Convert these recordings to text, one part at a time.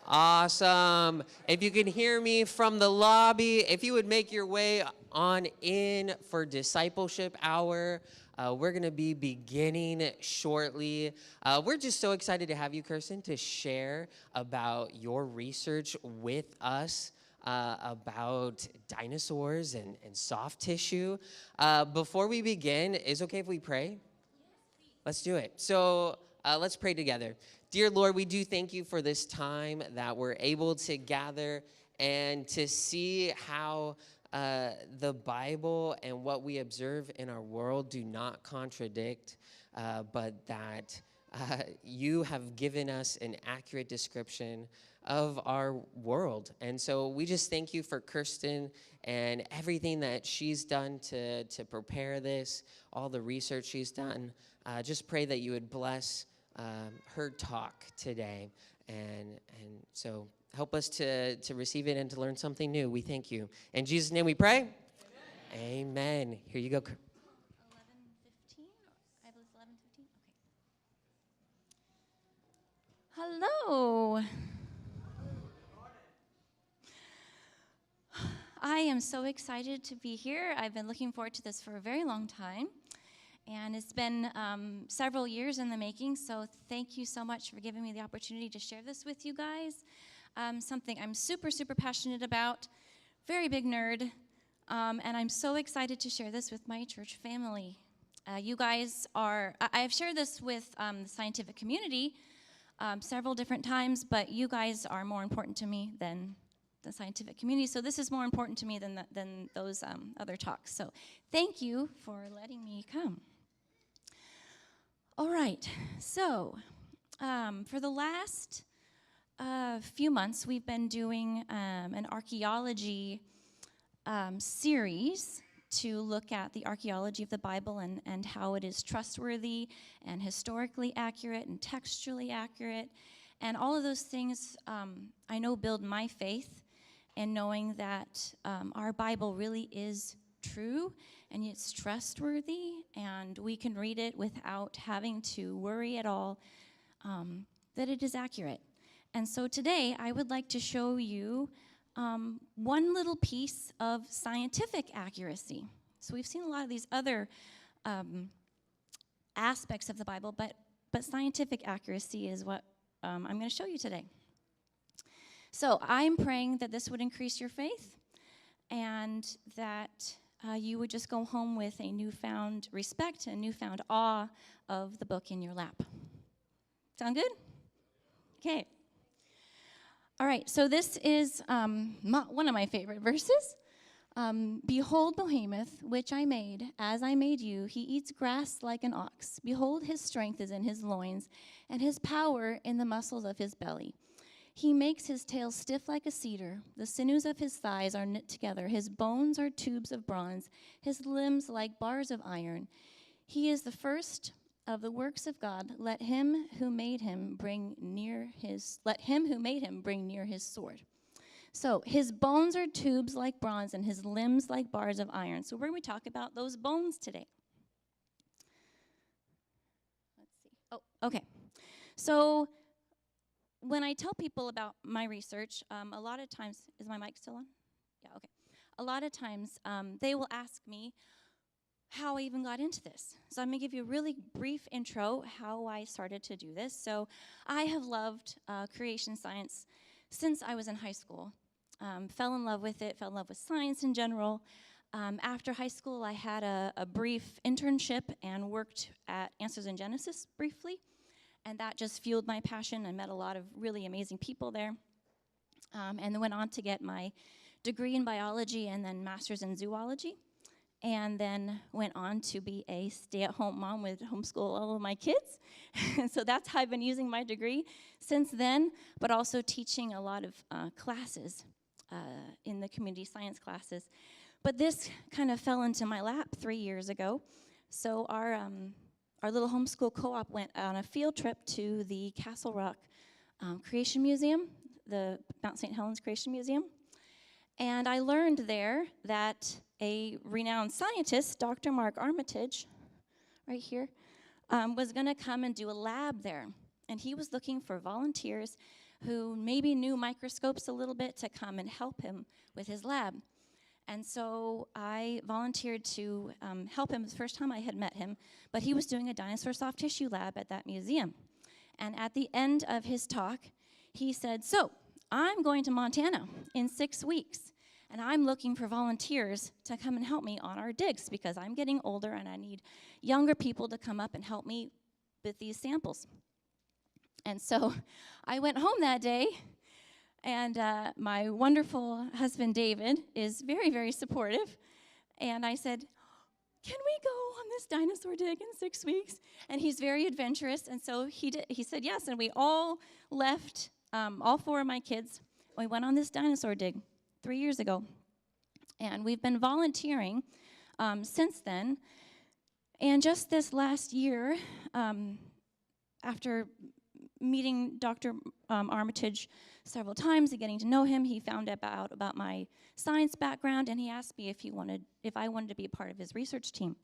Awesome. If you can hear me from the lobby, if you would make your way on in for Discipleship Hour. We're going to be beginning shortly. We're just so excited to have you, Kirsten, to share about your research with us about dinosaurs and soft tissue. Before we begin, is it okay if we pray? Let's do it. So let's pray together. Dear Lord, we do thank you for this time that we're able to gather and to see how the Bible and what we observe in our world do not contradict, but that you have given us an accurate description of our world. And so we just thank you for Kirsten and everything that she's done to prepare this, all the research she's done. Just pray that you would bless her talk today. And so help us to receive it and to learn something new. We thank you. In Jesus' name we pray. Amen. Amen. Here you go. 11:15? I believe 11:15? Okay. Hello. I am so excited to be here. I've been looking forward to this for a very long time. And it's been several years in the making, so thank you so much for giving me the opportunity to share this with you guys. Something I'm super, super passionate about, very big nerd, and I'm so excited to share this with my church family. You guys are, I've shared this with the scientific community several different times, but you guys are more important to me than the scientific community, so this is more important to me than those other talks. So thank you for letting me come. All right, so for the last few months, we've been doing an archaeology series to look at the archaeology of the Bible and how it is trustworthy and historically accurate and textually accurate. And all of those things, I know, build my faith in knowing that our Bible really is true and it's trustworthy, and we can read it without having to worry at all that it is accurate. And so today I would like to show you one little piece of scientific accuracy. So we've seen a lot of these other aspects of the Bible, but scientific accuracy is what I'm going to show you today. So I'm praying that this would increase your faith and that you would just go home with a newfound respect and newfound awe of the book in your lap. Sound good? Okay. All right, so this is one of my favorite verses. Behold Behemoth, which I made, as I made you. He eats grass like an ox. Behold, his strength is in his loins, and his power in the muscles of his belly. He makes his tail stiff like a cedar. The sinews of his thighs are knit together. His bones are tubes of bronze. His limbs like bars of iron. He is the first of the works of God. Let him who made him bring near his sword. So his bones are tubes like bronze, and his limbs like bars of iron. So we're going to talk about those bones today. Let's see. Oh, okay. So when I tell people about my research, a lot of times, is my mic still on? Yeah, okay. A lot of times they will ask me how I even got into this. So I'm going to give you a really brief intro how I started to do this. So I have loved creation science since I was in high school. Fell in love with it, fell in love with science in general. After high school, I had a brief internship and worked at Answers in Genesis briefly. And that just fueled my passion. I met a lot of really amazing people there. And then went on to get my degree in biology and then master's in zoology. And then went on to be a stay-at-home mom with homeschool all of my kids. So that's how I've been using my degree since then, but also teaching a lot of classes in the community science classes. But this kind of fell into my lap 3 years ago. So our little homeschool co-op went on a field trip to the Castle Rock Creation Museum, the Mount St. Helens Creation Museum. And I learned there that a renowned scientist, Dr. Mark Armitage, right here, was going to come and do a lab there. And he was looking for volunteers who maybe knew microscopes a little bit to come and help him with his lab. And so I volunteered to help him. It was the first time I had met him, but he was doing a dinosaur soft tissue lab at that museum. And at the end of his talk, he said, "So, I'm going to Montana in 6 weeks, and I'm looking for volunteers to come and help me on our digs because I'm getting older and I need younger people to come up and help me with these samples." And so I went home that day, and my wonderful husband, David, is very, very supportive. And I said, "Can we go on this dinosaur dig in 6 weeks?" And he's very adventurous, and so he did. He said yes, and we all left, all 4 of my kids. We went on this dinosaur dig 3 years ago. And we've been volunteering since then. And just this last year, after meeting Dr. Armitage several times and getting to know him, he found out about my science background, and he asked me if I wanted to be a part of his research team.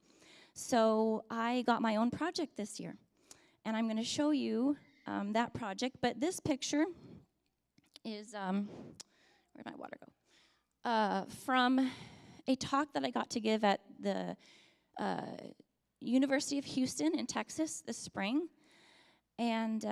So I got my own project this year, and I'm going to show you that project. But this picture is, where'd my water go? From a talk that I got to give at the University of Houston in Texas this spring. And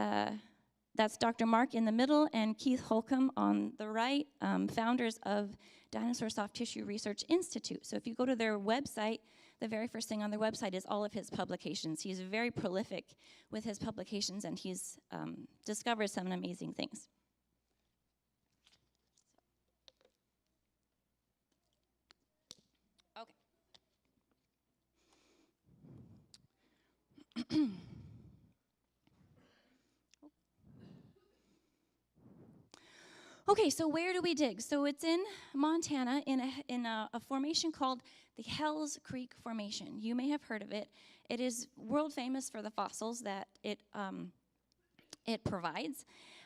that's Dr. Mark in the middle and Keith Holcomb on the right, founders of Dinosaur Soft Tissue Research Institute. So if you go to their website, the very first thing on their website is all of his publications. He's very prolific with his publications, and he's discovered some amazing things. Okay. Okay, so where do we dig? So it's in Montana in a formation called the Hells Creek Formation. You may have heard of it. It is world famous for the fossils that it provides.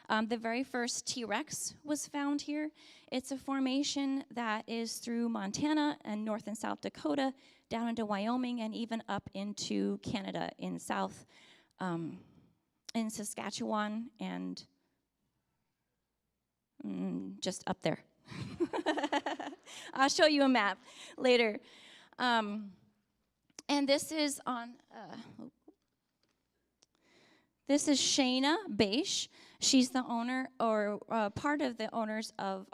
The very first T-Rex was found here. It's a formation that is through Montana and North and South Dakota, down into Wyoming, and even up into Canada in South, in Saskatchewan and just up there. I'll show you a map later. And this is on, this is Shayna Beisch. She's the owner, or part of the owners of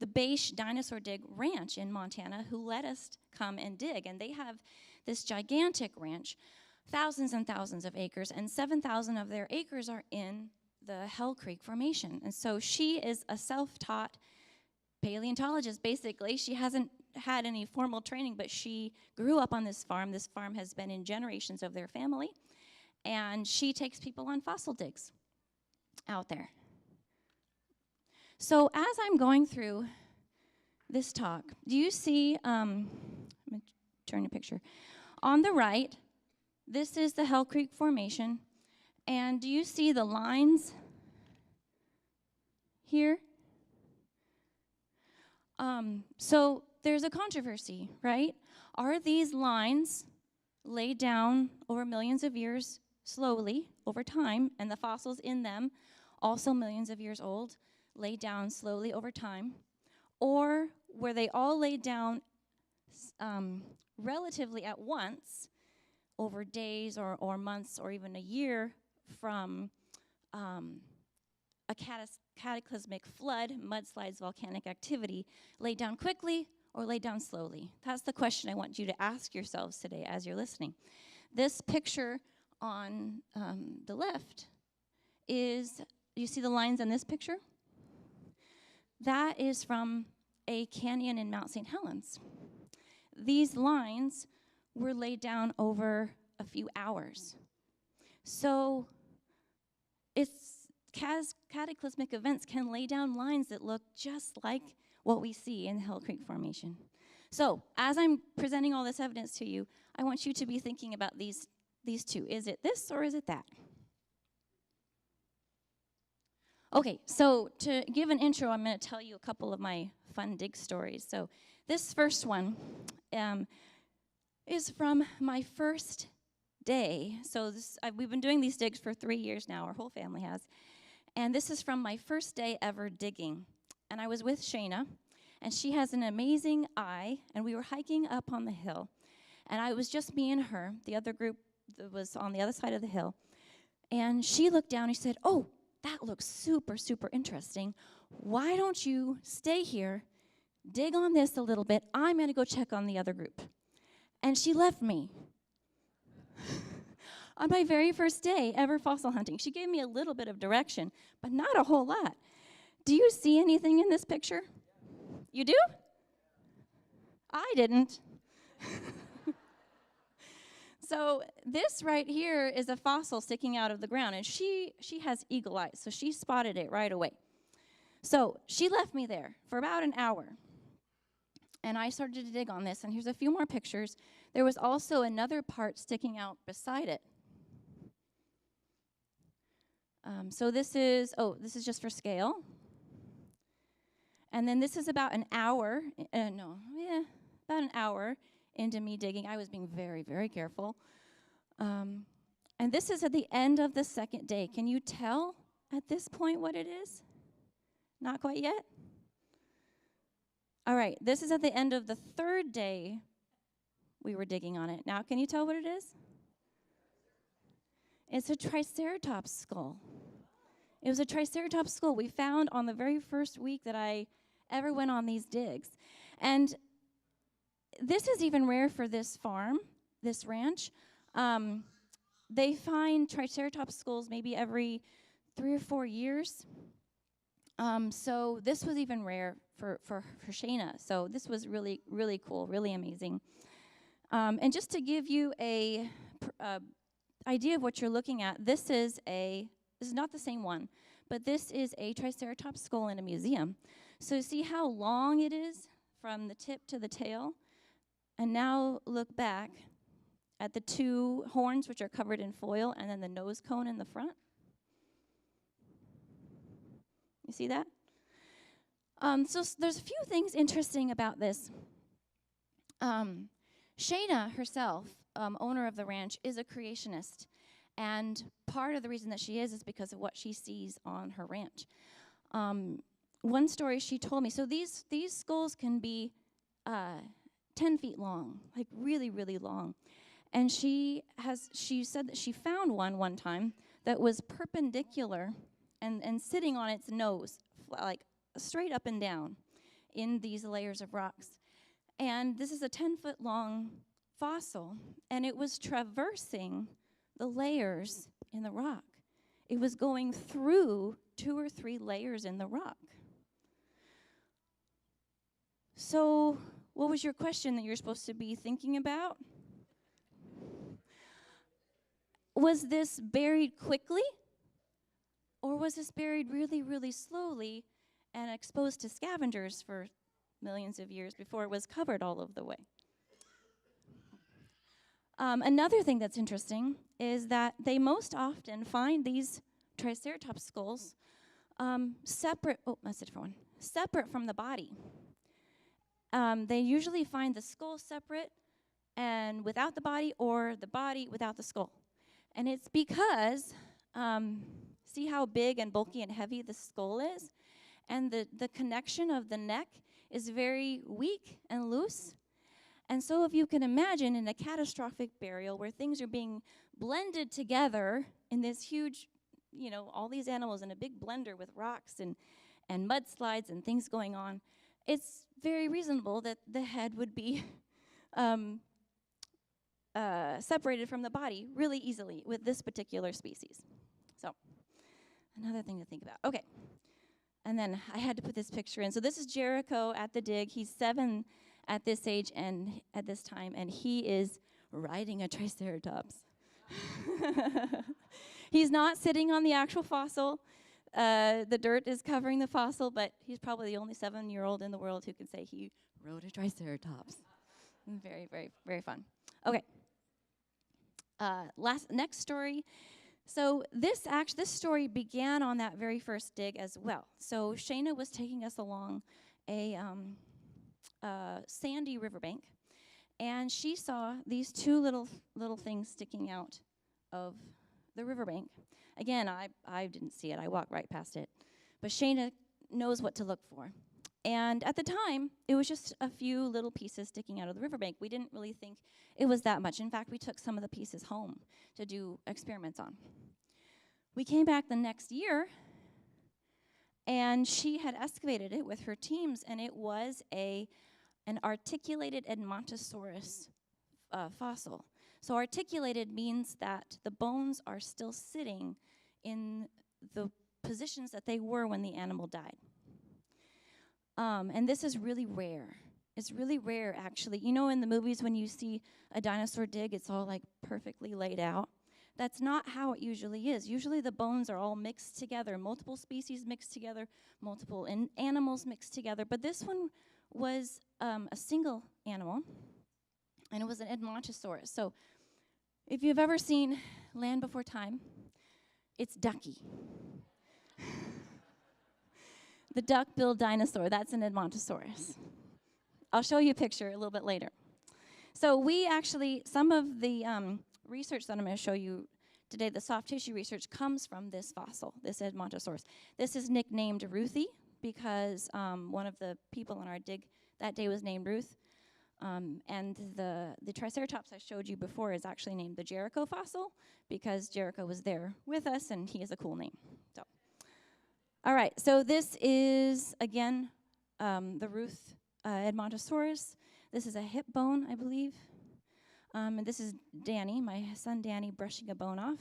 the Beisch Dinosaur Dig Ranch in Montana, who let us come and dig. And they have this gigantic ranch, thousands and thousands of acres, and 7,000 of their acres are in the Hell Creek Formation. And so she is a self-taught paleontologist, basically. She hasn't had any formal training, but she grew up on this farm. This farm has been in generations of their family, and she takes people on fossil digs out there. So as I'm going through this talk, do you see, I'm going to turn the picture. On the right, this is the Hell Creek Formation. And do you see the lines here? So there's a controversy, right? Are these lines laid down over millions of years slowly over time, and the fossils in them, also millions of years old, laid down slowly over time? Or were they all laid down relatively at once over days or months or even a year from a cataclysmic flood, mudslides, volcanic activity, laid down quickly or laid down slowly? That's the question I want you to ask yourselves today as you're listening. This picture on the left is, you see the lines in this picture? That is from a canyon in Mount St. Helens. These lines were laid down over a few hours. So it's cataclysmic events can lay down lines that look just like what we see in the Hell Creek Formation. So as I'm presenting all this evidence to you, I want you to be thinking about these two. Is it this or is it that? Okay, so to give an intro, I'm going to tell you a couple of my fun dig stories. So this first one is from my first day. So we've been doing these digs for 3 years now, our whole family has. And this is from my first day ever digging. And I was with Shayna, and she has an amazing eye, and we were hiking up on the hill. And it was just me and her. The other group that was on the other side of the hill. And she looked down and she said, "Oh, that looks super, super interesting. Why don't you stay here, dig on this a little bit. I'm going to go check on the other group." And she left me. On my very first day ever fossil hunting. She gave me a little bit of direction, but not a whole lot. Do you see anything in this picture? You do? I didn't. So this right here is a fossil sticking out of the ground, and she has eagle eyes, so she spotted it right away. So she left me there for about an hour, and I started to dig on this, and here's a few more pictures. There was also another part sticking out beside it. So this is just for scale. And then this is about an hour, about an hour into me digging. I was being very, very careful. And this is at the end of the second day. Can you tell at this point what it is? Not quite yet? All right, this is at the end of the third day we were digging on it. Now, can you tell what it is? It's a triceratops skull. It was a triceratops skull we found on the very first week that I ever went on these digs. And this is even rare for this farm, this ranch. They find triceratops skulls maybe every 3 or 4 years. So this was even rare for Shayna. So this was really, really cool, really amazing. And just to give you a idea of what you're looking at, this is not the same one, but this is a triceratops skull in a museum. So see how long it is from the tip to the tail? And now look back at the two horns, which are covered in foil, and then the nose cone in the front. You see that? So there's a few things interesting about this. Shayna herself, owner of the ranch, is a creationist. And part of the reason that she is because of what she sees on her ranch. One story she told me, so these skulls can be 10 feet long, like really, really long. And she said that she found one time that was perpendicular and sitting on its nose, like straight up and down in these layers of rocks. And this is a 10-foot long fossil, and it was traversing the layers in the rock. It was going through 2 or 3 layers in the rock. So, what was your question that you're supposed to be thinking about? Was this buried quickly? Or was this buried really, really slowly and exposed to scavengers for millions of years before it was covered all of the way? Another thing that's interesting is that they most often find these triceratops skulls separate from the body. They usually find the skull separate and without the body, or the body without the skull. And it's because, see how big and bulky and heavy the skull is? And the connection of the neck is very weak and loose. And so if you can imagine in a catastrophic burial where things are being blended together in this huge, all these animals in a big blender with rocks and mudslides and things going on, it's very reasonable that the head would be separated from the body really easily with this particular species. So, another thing to think about. Okay. And then I had to put this picture in. So this is Jericho at the dig. He's 7 at this age and at this time, and he is riding a triceratops. He's not sitting on the actual fossil. The dirt is covering the fossil, but he's probably the only 7-year-old in the world who can say he rode a triceratops. Very, very, very fun. Okay. Next story. So this story began on that very first dig as well. So Shayna was taking us along a sandy riverbank, and she saw these 2 little things sticking out of the riverbank. Again, I didn't see it. I walked right past it. But Shayna knows what to look for. And at the time, it was just a few little pieces sticking out of the riverbank. We didn't really think it was that much. In fact, we took some of the pieces home to do experiments on. We came back the next year, and she had excavated it with her teams, and it was an articulated Edmontosaurus fossil. So articulated means that the bones are still sitting in the positions that they were when the animal died. And this is really rare. It's really rare, actually. You know, in the movies when you see a dinosaur dig, it's all like perfectly laid out. That's not how it usually is. Usually the bones are all mixed together, multiple species mixed together, multiple animals mixed together. But this one was a single animal, and it was an Edmontosaurus. So if you've ever seen Land Before Time, it's ducky. The duck-billed dinosaur, that's an Edmontosaurus. I'll show you a picture a little bit later. So we actually, some of the research that I'm going to show you today, the soft tissue research, comes from this fossil, this Edmontosaurus. This is nicknamed Ruthie because one of the people on our dig that day was named Ruth. And the Triceratops I showed you before is actually named the Jericho fossil because Jericho was there with us, and he is a cool name. So, all right, so this is, again, the Ruth Edmontosaurus. This is a hip bone, I believe. And this is Danny, my son Danny, brushing a bone off.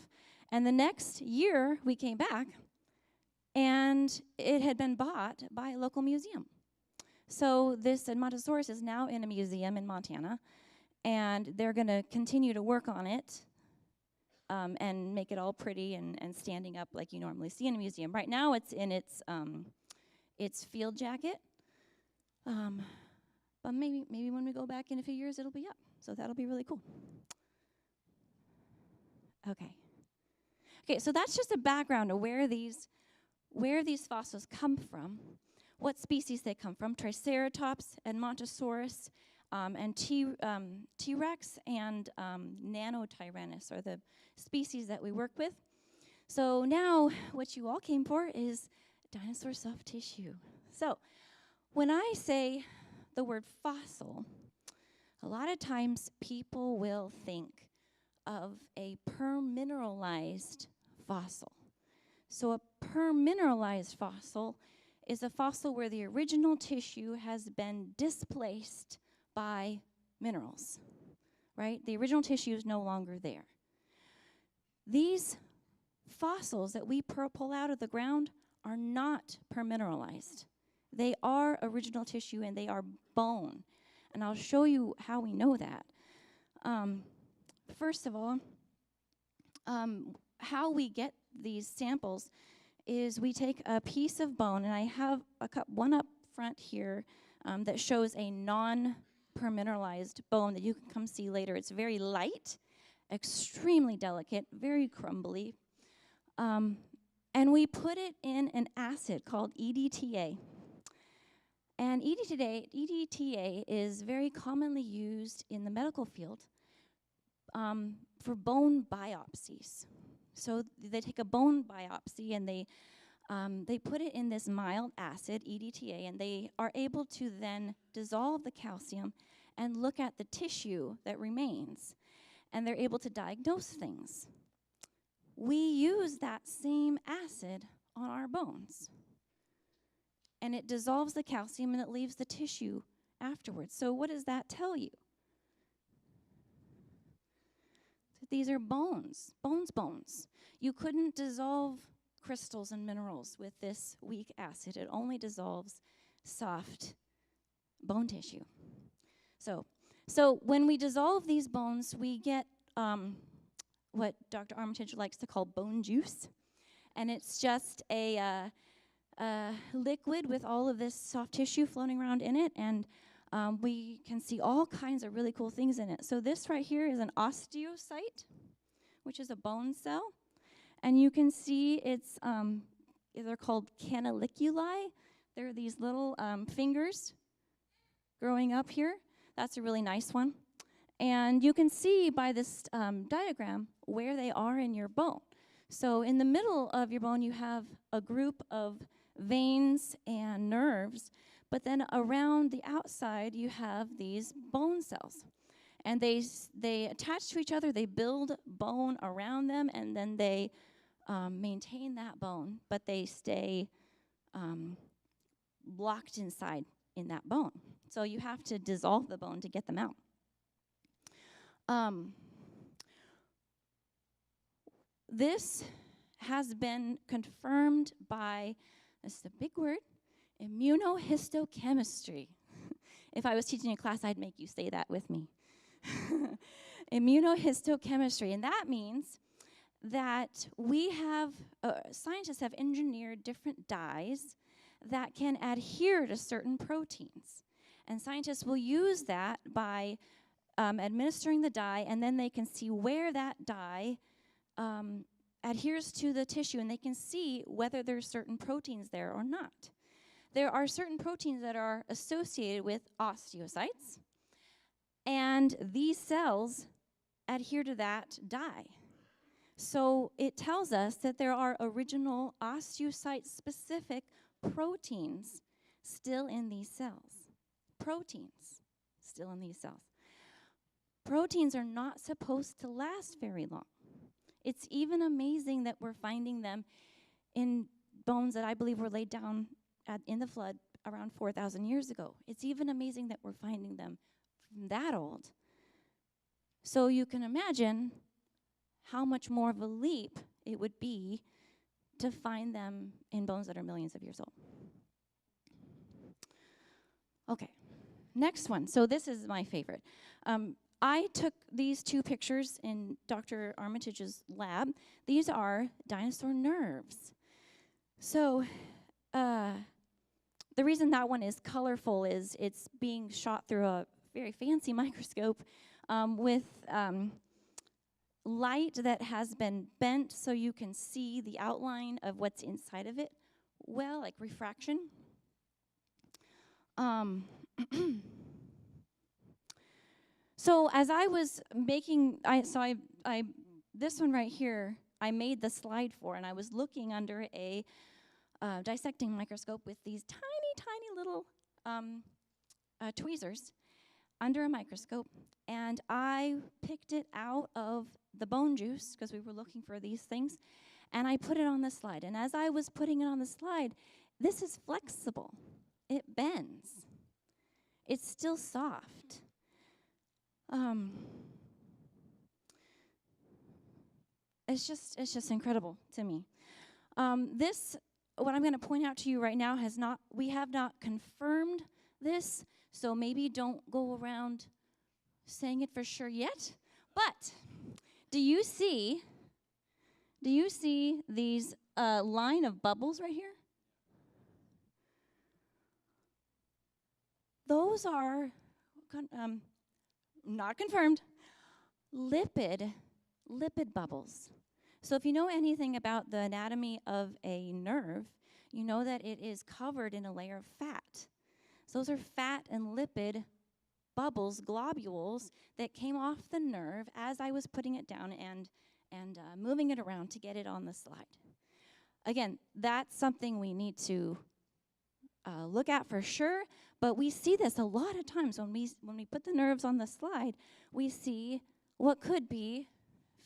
And the next year, we came back, and it had been bought by a local museum. So this Edmontosaurus is now in a museum in Montana, and they're going to continue to work on it and make it all pretty and standing up like you normally see in a museum. Right now, it's in its field jacket. But maybe when we go back in a few years, it'll be up. So that'll be really cool. Okay, so that's just a background of where these fossils come from, what species they come from: Triceratops, Edmontosaurus, and T-Rex and Nanotyrannus are the species that we work with. So now what you all came for is dinosaur soft tissue. So when I say the word fossil, a lot of times people will think of a permineralized fossil. So a permineralized fossil is a fossil where the original tissue has been displaced by minerals, right? The original tissue is no longer there. These fossils that we pull out of the ground are not permineralized. They are original tissue, and they are bone. And I'll show you how we know that. First of all, how we get these samples is we take a piece of bone, and I have one up front here that shows a non-permineralized bone that you can come see later. It's very light, extremely delicate, very crumbly. And we put it in an acid called EDTA. And EDTA is very commonly used in the medical field for bone biopsies. So they take a bone biopsy and they put it in this mild acid, EDTA, and they are able to then dissolve the calcium and look at the tissue that remains. And they're able to diagnose things. We use that same acid on our bones. And it dissolves the calcium and it leaves the tissue afterwards. So what does that tell you? These are bones, bones. You couldn't dissolve crystals and minerals with this weak acid. It only dissolves soft bone tissue. So when we dissolve these bones, we get what Dr. Armitage likes to call bone juice. And it's just a liquid with all of this soft tissue floating around in it, and we can see all kinds of really cool things in it. So this right here is an osteocyte, which is a bone cell, and you can see it's they're called canaliculi. They're these little fingers growing up here. That's a really nice one, and you can see by this diagram where they are in your bone. So in the middle of your bone, you have a group of veins and nerves, but then around the outside, you have these bone cells. And they attach to each other, they build bone around them, and then they maintain that bone, but they stay locked inside in that bone. So you have to dissolve the bone to get them out. This has been confirmed by, this is a big word, immunohistochemistry. If I was teaching a class, I'd make you say that with me. Immunohistochemistry, and that means that we have, scientists have engineered different dyes that can adhere to certain proteins. And scientists will use that by administering the dye, and then they can see where that dye adheres to the tissue, and they can see whether there's certain proteins there or not. There are certain proteins that are associated with osteocytes, and these cells adhere to that dye. So it tells us that there are original osteocyte-specific proteins still in these cells. Proteins still in these cells. Proteins are not supposed to last very long. It's even amazing that we're finding them in bones that I believe were laid down in the flood around 4,000 years ago. It's even amazing that we're finding them from that old. So you can imagine how much more of a leap it would be to find them in bones that are millions of years old. Okay, next one. So this is my favorite. I took these two pictures in Dr. Armitage's lab. These are dinosaur nerves. So the reason that one is colorful is it's being shot through a very fancy microscope with light that has been bent so you can see the outline of what's inside of it. Well, like refraction. So as I was making, this one right here, I made the slide for, and I was looking under a dissecting microscope with these tiny, tiny little tweezers under a microscope, and I picked it out of the bone juice, because we were looking for these things, and I put it on the slide. And as I was putting it on the slide, this is flexible. It bends. It's still soft. It's just incredible to me. This, what I'm going to point out to you right now, we have not confirmed this, so maybe don't go around saying it for sure yet. But do you see these line of bubbles right here? Those are not confirmed, lipid bubbles. So if you know anything about the anatomy of a nerve, you know that it is covered in a layer of fat. So those are fat and lipid bubbles, globules, that came off the nerve as I was putting it down and moving it around to get it on the slide. Again, that's something we need to look at for sure, but we see this a lot of times when we put the nerves on the slide, we see what could be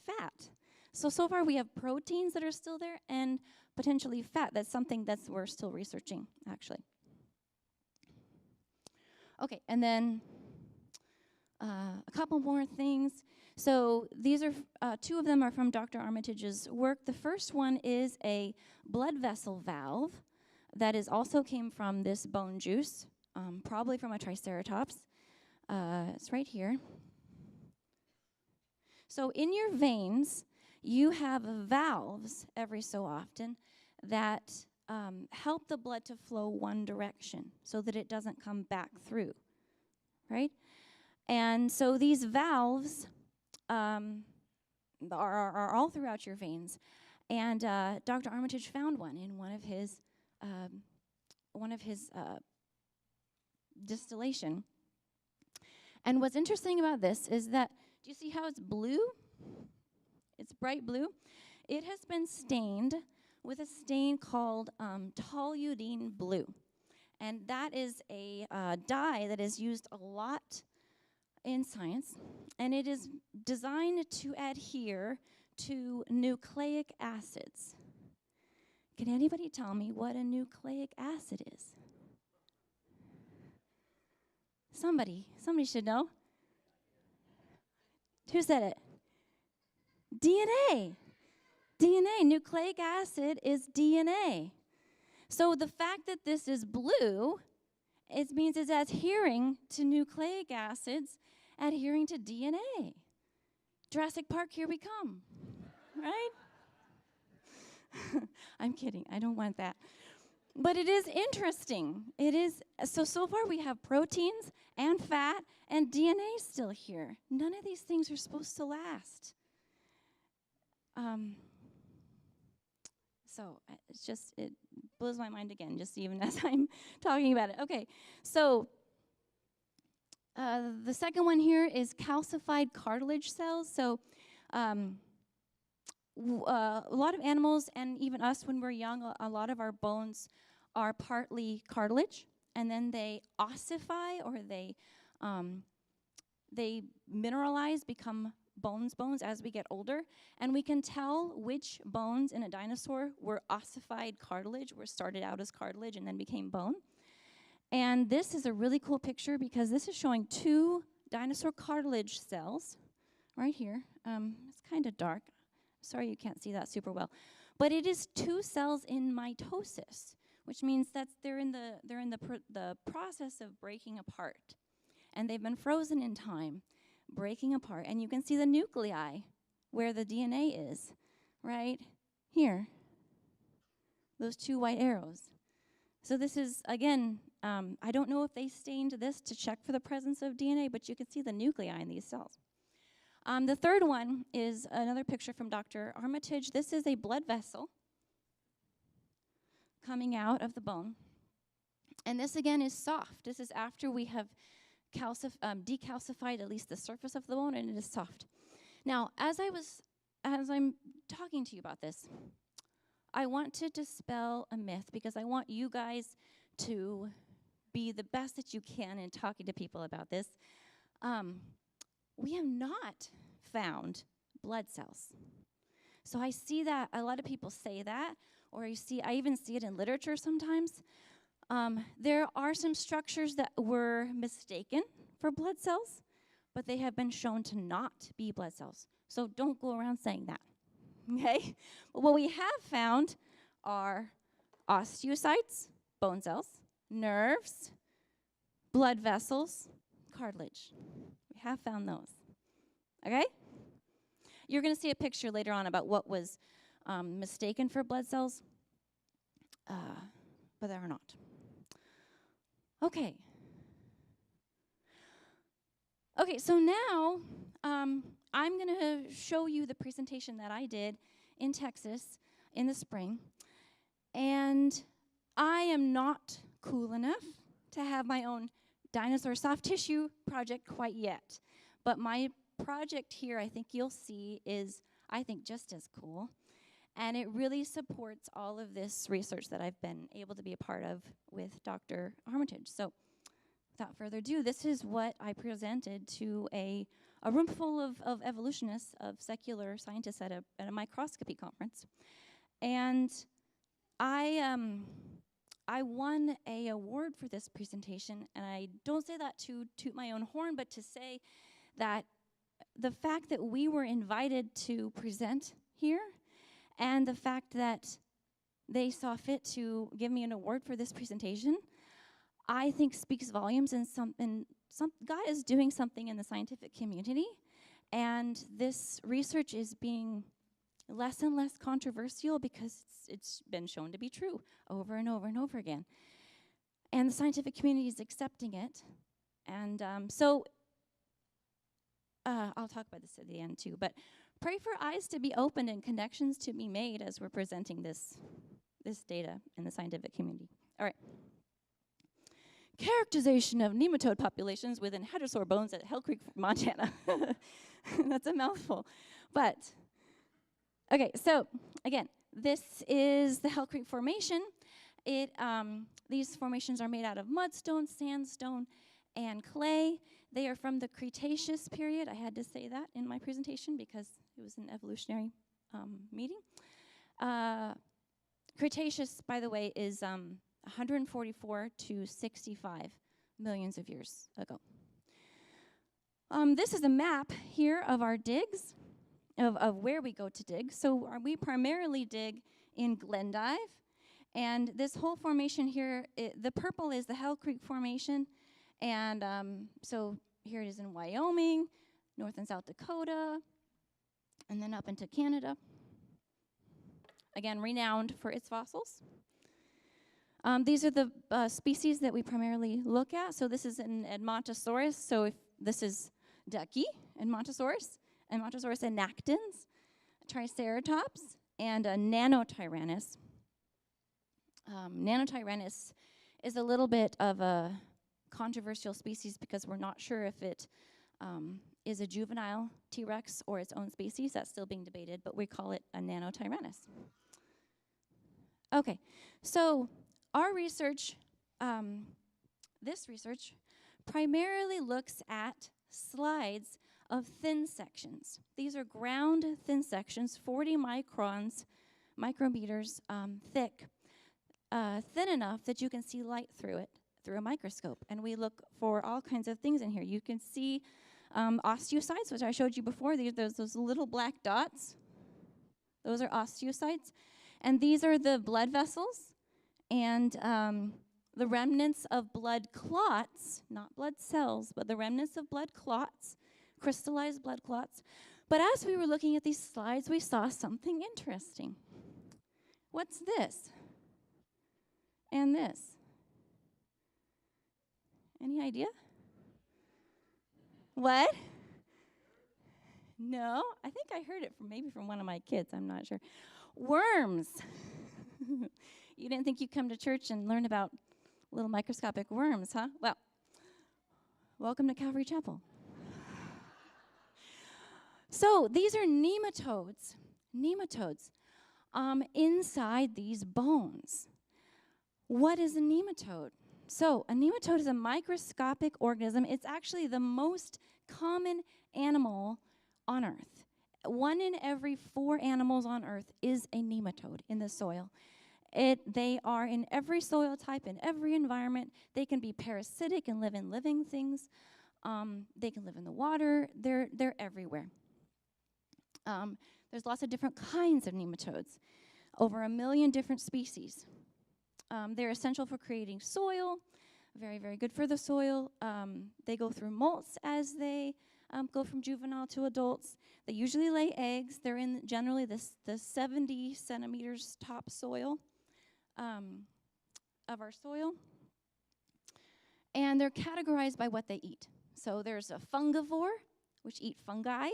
fat. So far we have proteins that are still there and potentially fat. That's something we're still researching, actually. Okay, and then a couple more things. So these are, two of them are from Dr. Armitage's work. The first one is a blood vessel valve that also came from this bone juice, probably from a triceratops. It's right here. So in your veins, you have valves every so often that help the blood to flow one direction so that it doesn't come back through, right? And so these valves are all throughout your veins. And Dr. Armitage found one in one of his distillation. And what's interesting about this is that, do you see how it's blue? It's bright blue. It has been stained with a stain called toluidine blue. And that is a dye that is used a lot in science. And it is designed to adhere to nucleic acids. Can anybody tell me what a nucleic acid is? Somebody should know. Who said it? DNA. DNA, nucleic acid is DNA. So the fact that this is blue, it means it's adhering to nucleic acids, adhering to DNA. Jurassic Park, here we come, right? I'm kidding, I don't want that. But it is interesting. It is, so far we have proteins and fat and DNA still here. None of these things are supposed to last. It blows my mind again, just even as I'm talking about it. Okay, so the second one here is calcified cartilage cells. So a lot of animals, and even us when we're young, a lot of our bones are partly cartilage, and then they ossify, or they mineralize, become bones as we get older. And we can tell which bones in a dinosaur were ossified cartilage, were started out as cartilage and then became bone. And this is a really cool picture because this is showing 2 dinosaur cartilage cells right here. It's kind of dark. Sorry you can't see that super well. But it is 2 cells in mitosis, which means that they're in the process of breaking apart. And they've been frozen in time, breaking apart. And you can see the nuclei where the DNA is, right here. Those 2 white arrows. So this is, again, I don't know if they stained this to check for the presence of DNA, but you can see the nuclei in these cells. The third one is another picture from Dr. Armitage. This is a blood vessel coming out of the bone. And this, again, is soft. This is after we have decalcified at least the surface of the bone, and it is soft. Now, as I'm talking to you about this, I want to dispel a myth because I want you guys to be the best that you can in talking to people about this. We have not found blood cells. So I see that a lot of people say that, or I even see it in literature sometimes. There are some structures that were mistaken for blood cells, but they have been shown to not be blood cells. So don't go around saying that, okay? But what we have found are osteocytes, bone cells, nerves, blood vessels, cartilage. We have found those, okay? You're going to see a picture later on about what was mistaken for blood cells, but they are not. Okay. Okay, so now I'm going to show you the presentation that I did in Texas in the spring. And I am not cool enough to have my own dinosaur soft tissue project quite yet. But my project here, I think you'll see, is, I think, just as cool. And it really supports all of this research that I've been able to be a part of with Dr. Armitage. So without further ado, this is what I presented to a room full of evolutionists, of secular scientists at a microscopy conference. And I won an award for this presentation, and I don't say that to toot my own horn, but to say that the fact that we were invited to present here, and the fact that they saw fit to give me an award for this presentation, I think speaks volumes. And God is doing something in the scientific community, and this research is being less and less controversial because it's been shown to be true over and over and over again. And the scientific community is accepting it. And I'll talk about this at the end too, but pray for eyes to be opened and connections to be made as we're presenting this data in the scientific community. All right. Characterization of nematode populations within hadrosaur bones at Hell Creek, Montana. That's a mouthful. But Okay, so again, this is the Hell Creek Formation. These formations are made out of mudstone, sandstone, and clay. They are from the Cretaceous period. I had to say that in my presentation because it was an evolutionary meeting. Cretaceous, by the way, is 144 to 65 millions of years ago. This is a map here of our digs, of where we go to dig. So we primarily dig in Glendive. And this whole formation here, the purple is the Hell Creek Formation. And so here it is in Wyoming, North and South Dakota, and then up into Canada. Again, renowned for its fossils. These are the species that we primarily look at. So this is an Edmontosaurus. So if this is Ducky, Edmontosaurus enactans, Triceratops, and a Nanotyrannus. Nanotyrannus is a little bit of a controversial species because we're not sure if it is a juvenile T-Rex or its own species. That's still being debated, but we call it a Nanotyrannus. Okay, so our research, this research, primarily looks at slides of thin sections. These are ground thin sections, 40 micrometers thick, thin enough that you can see light through it through a microscope. And we look for all kinds of things in here. You can see osteocytes, which I showed you before. Those little black dots. Those are osteocytes. And these are the blood vessels and the remnants of blood clots, not blood cells, but the remnants of blood clots, crystallized blood clots. But as we were looking at these slides, we saw something interesting. What's this? And this? Any idea? What? No? I think I heard it from one of my kids. I'm not sure. Worms. You didn't think you'd come to church and learn about little microscopic worms, huh? Well, welcome to Calvary Chapel. So these are nematodes. Nematodes inside these bones. What is a nematode? So a nematode is a microscopic organism. It's actually the most common animal on Earth. 1 in every 4 animals on Earth is a nematode in the soil. They are in every soil type, in every environment. They can be parasitic and live in living things. They can live in the water. They're everywhere. There's lots of different kinds of nematodes, over 1 million different species. They're essential for creating soil, very, very good for the soil. They go through molts as they go from juvenile to adults. They usually lay eggs. They're in generally the 70 centimeters top soil of our soil. And they're categorized by what they eat. So there's a fungivore, which eat fungi.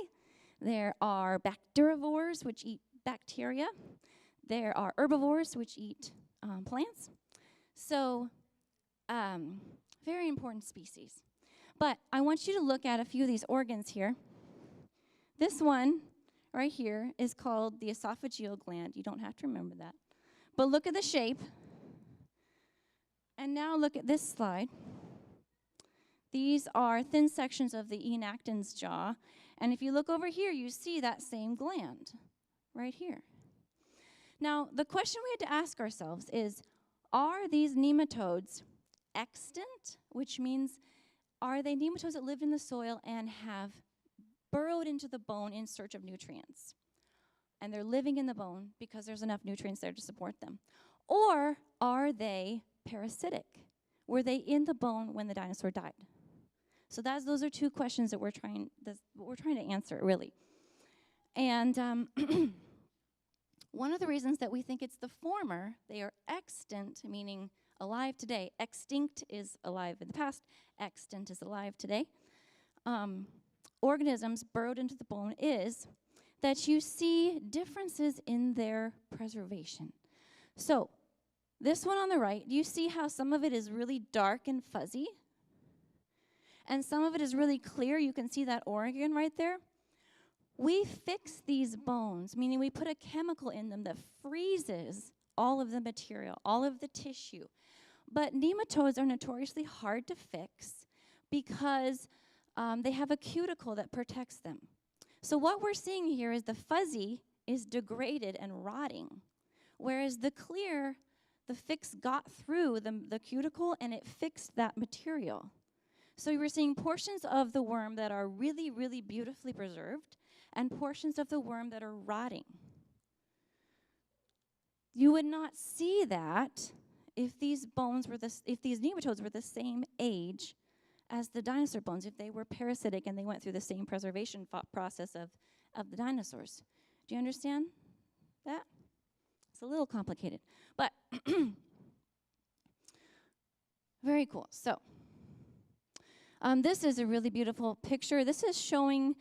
There are bacterivores, which eat bacteria. There are herbivores, which eat plants. So very important species. But I want you to look at a few of these organs here. This one right here is called the esophageal gland. You don't have to remember that. But look at the shape. And now look at this slide. These are thin sections of the enactans jaw. And if you look over here, you see that same gland right here. Now, the question we had to ask ourselves is, are these nematodes extant, which means are they nematodes that lived in the soil and have burrowed into the bone in search of nutrients? And they're living in the bone because there's enough nutrients there to support them. Or are they parasitic? Were they in the bone when the dinosaur died? So those are 2 questions that we're trying to answer, really. And one of the reasons that we think it's the former, they are extant, meaning alive today. Extinct is alive in the past. Extant is alive today. Organisms burrowed into the bone is that you see differences in their preservation. So this one on the right, you see how some of it is really dark and fuzzy, and some of it is really clear. You can see that organ right there. we fix these bones, meaning we put a chemical in them that freezes all of the material, all of the tissue. But nematodes are notoriously hard to fix because they have a cuticle that protects them. So what we're seeing here is the fuzzy is degraded and rotting, whereas the clear, the fix got through the cuticle and it fixed that material. So we're seeing portions of the worm that are really, really beautifully preserved and portions of the worm that are rotting. You would not see that if these nematodes were the same age as the dinosaur bones, if they were parasitic and they went through the same preservation process of the dinosaurs. Do you understand that? It's a little complicated, but very cool. So this is a really beautiful picture. This is showing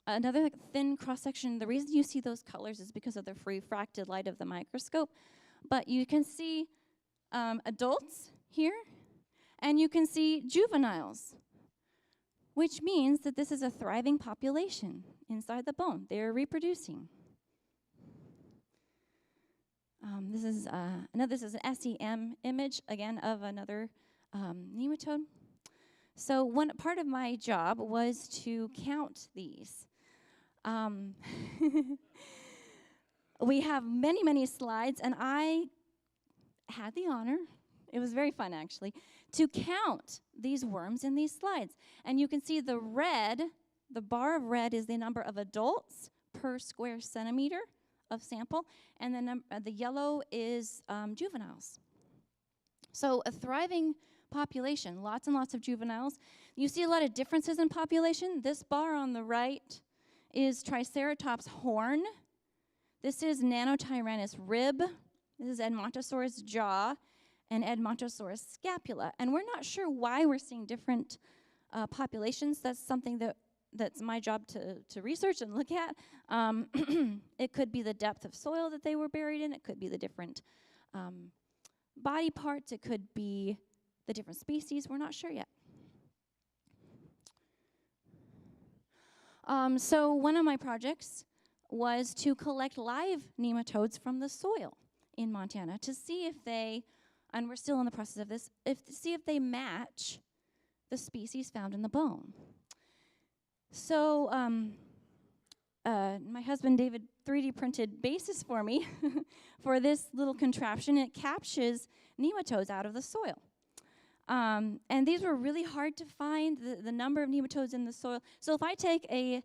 another thin cross-section. The reason you see those colors is because of the refracted light of the microscope. But you can see adults here, and you can see juveniles, which means that this is a thriving population inside the bone. They're reproducing. This is an SEM image, again, of another nematode. So one part of my job was to count these. We have many, many slides, and I had the honor, it was very fun actually, to count these worms in these slides. And you can see the bar of red is the number of adults per square centimeter of sample, and the yellow is juveniles. So a thriving population, lots and lots of juveniles. You see a lot of differences in population. This bar on the right is Triceratops horn. This is Nanotyrannus rib. This is Edmontosaurus jaw and Edmontosaurus scapula. And we're not sure why we're seeing different populations. That's something that's my job to research and look at. It could be the depth of soil that they were buried in. It could be the different body parts. It could be the different species. We're not sure yet. So one of my projects was to collect live nematodes from the soil in Montana to see if they, and we're still in the process of this, see if they match the species found in the bone. So my husband David 3D printed bases for me for this little contraption. It captures nematodes out of the soil. And these were really hard to find, the number of nematodes in the soil. So if I take a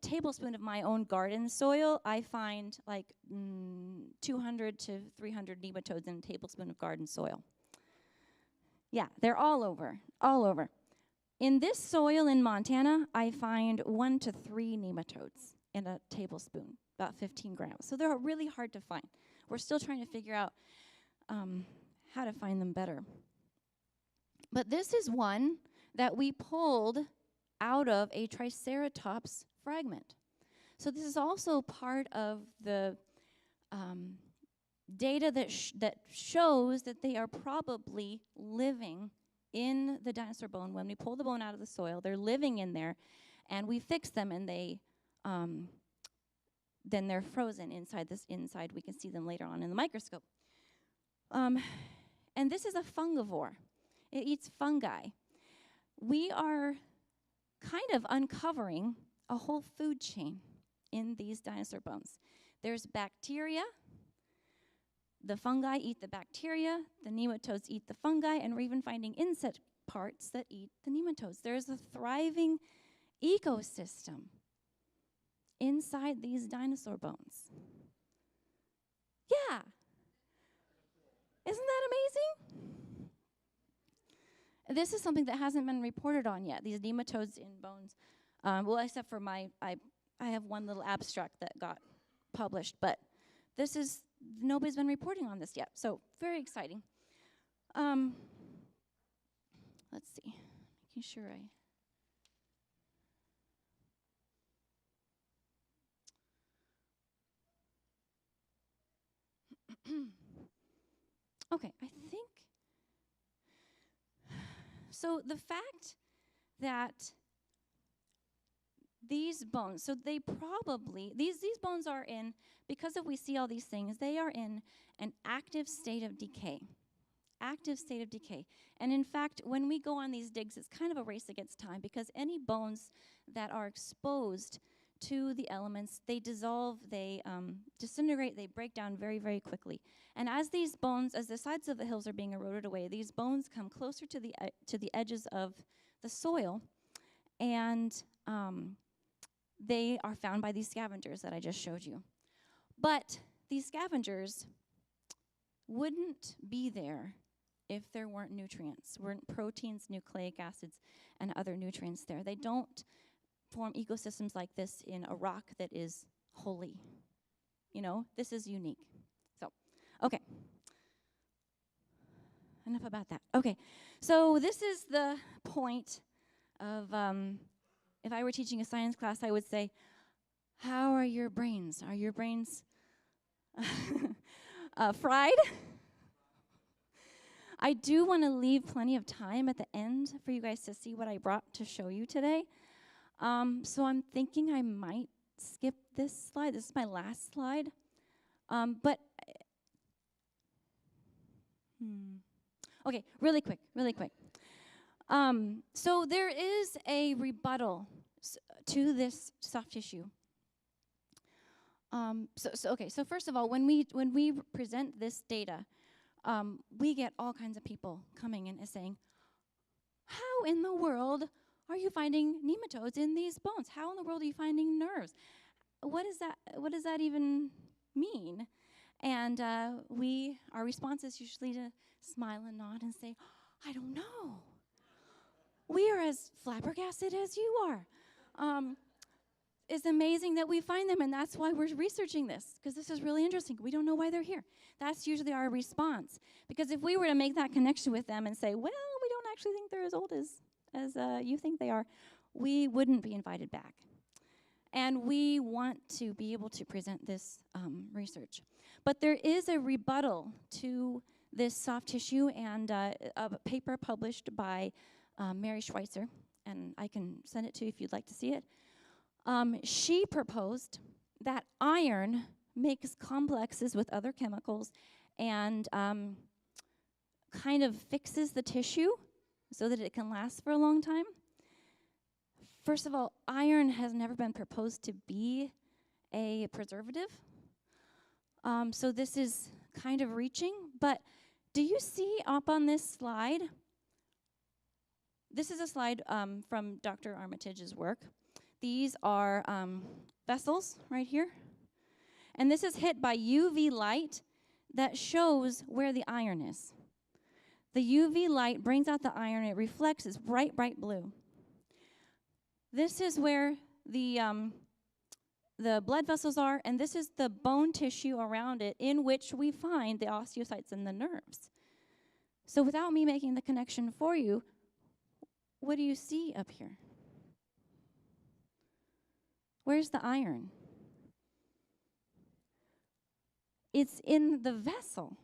tablespoon of my own garden soil, I find like 200 to 300 nematodes in a tablespoon of garden soil. Yeah, they're all over, all over. In this soil in Montana, I find 1 to 3 nematodes in a tablespoon, about 15 grams. So they're really hard to find. We're still trying to figure out how to find them better. But this is one that we pulled out of a Triceratops fragment. So this is also part of the data that shows that they are probably living in the dinosaur bone. When we pull the bone out of the soil, they're living in there, and we fix them, and they then they're frozen inside this. Inside, we can see them later on in the microscope. And this is a fungivore. It eats fungi. We are kind of uncovering a whole food chain in these dinosaur bones. There's bacteria. The fungi eat the bacteria. The nematodes eat the fungi. And we're even finding insect parts that eat the nematodes. There's a thriving ecosystem inside these dinosaur bones. Yeah. Isn't that amazing? This is something that hasn't been reported on yet, these nematodes in bones. Well, except for I have one little abstract that got published, but nobody's been reporting on this yet, so very exciting. Let's see, making sure okay, I think, so the fact that these bones, so they probably, these bones are in, because if we see all these things, they are in an active state of decay. Active state of decay. And in fact, when we go on these digs, it's kind of a race against time, because any bones that are exposed to the elements, they dissolve, they disintegrate, they break down very, very quickly. And as these bones, as the sides of the hills are being eroded away, these bones come closer to the edges of the soil, and they are found by these scavengers that I just showed you. But these scavengers wouldn't be there if there weren't nutrients, weren't proteins, nucleic acids, and other nutrients there. They don't form ecosystems like this in a rock that is holy. You know, this is unique. So, okay. Enough about that. Okay, so this is the point of, if I were teaching a science class, I would say, how are your brains? Are your brains fried? I do want to leave plenty of time at the end for you guys to see what I brought to show you today. So I'm thinking I might skip this slide. This is my last slide. Okay, really quick. So there is a rebuttal to this soft tissue. So first of all, when we present this data, we get all kinds of people coming in and saying, how in the world are you finding nematodes in these bones? How in the world are you finding nerves? What does that even mean? And our response is usually to smile and nod and say, I don't know. We are as flabbergasted as you are. It's amazing that we find them, and that's why we're researching this, because this is really interesting. We don't know why they're here. That's usually our response. Because if we were to make that connection with them and say, well, we don't actually think they're as old as you think they are, we wouldn't be invited back. And we want to be able to present this research. But there is a rebuttal to this soft tissue, and a paper published by Mary Schweitzer, and I can send it to you if you'd like to see it. She proposed that iron makes complexes with other chemicals and kind of fixes the tissue so that it can last for a long time. First of all, iron has never been proposed to be a preservative. So this is kind of reaching, but do you see up on this slide? This is a slide from Dr. Armitage's work. These are vessels right here. And this is hit by UV light that shows where the iron is. The UV light brings out the iron. It reflects. It's bright, bright blue. This is where the blood vessels are, and this is the bone tissue around it in which we find the osteocytes and the nerves. So without me making the connection for you, what do you see up here? Where's the iron? It's in the vessel.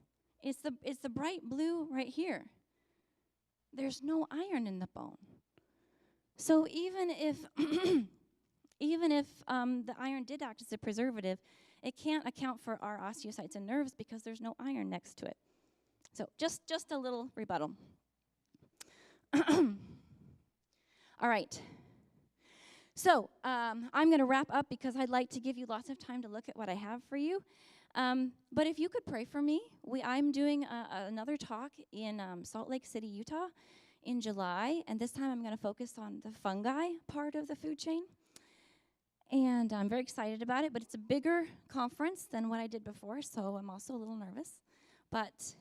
It's the bright blue right here. There's no iron in the bone. So even if the iron did act as a preservative, it can't account for our osteocytes and nerves because there's no iron next to it. So just a little rebuttal. All right. So I'm going to wrap up because I'd like to give you lots of time to look at what I have for you. But if you could pray for me, I'm doing another talk in Salt Lake City, Utah in July. And this time I'm going to focus on the fungi part of the food chain. And I'm very excited about it, but it's a bigger conference than what I did before, so I'm also a little nervous. But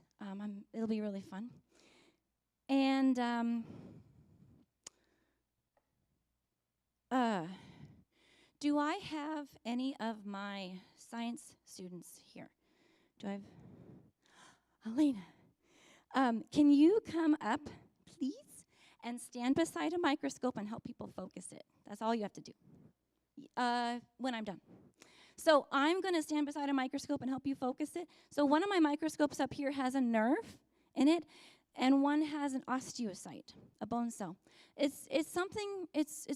it'll be really fun. And do I have any of my science students here? Do I have? Elena, can you come up, please, and stand beside a microscope and help people focus it? That's all you have to do. When I'm done. So I'm going to stand beside a microscope and help you focus it. So one of my microscopes up here has a nerve in it, and one has an osteocyte, a bone cell. It's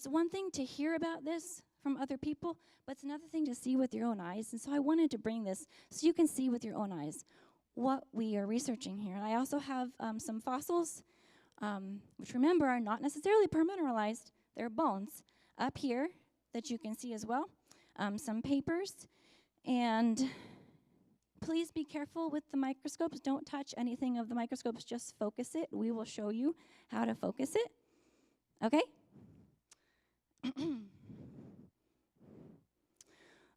one thing to hear about this from other people, but it's another thing to see with your own eyes. And so I wanted to bring this so you can see with your own eyes what we are researching here. And I also have some fossils, which remember are not necessarily permineralized. They're bones up here that you can see as well. Some papers. And please be careful with the microscopes. Don't touch anything of the microscopes. Just focus it. We will show you how to focus it. Okay?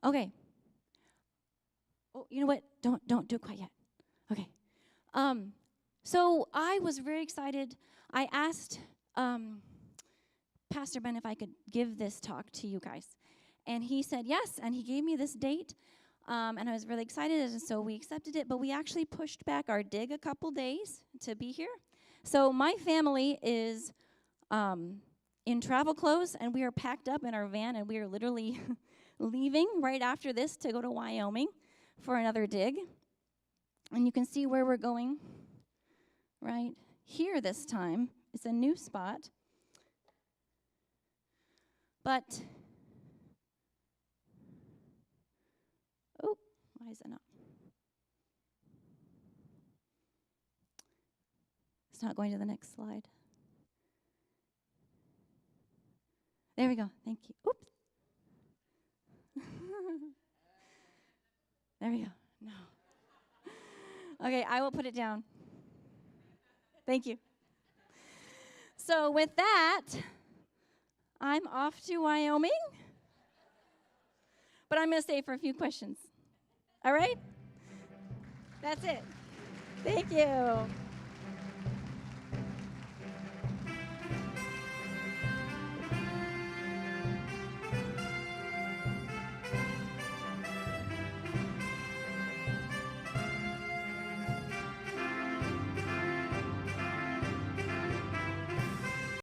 Okay. Oh, you know what? Don't do it quite yet. Okay. So I was very excited. I asked Pastor Ben if I could give this talk to you guys. And he said yes, and he gave me this date. And I was really excited, and so we accepted it. But we actually pushed back our dig a couple days to be here. So my family is in travel clothes, and we are packed up in our van, and we are literally leaving right after this to go to Wyoming for another dig. And you can see where we're going right here this time. It's a new spot. But, oh, why is it not? It's not going to the next slide. There we go. Thank you. Oops. There we go. No. Okay, I will put it down. Thank you. So with that, I'm off to Wyoming. But I'm going to stay for a few questions. All right? That's it. Thank you.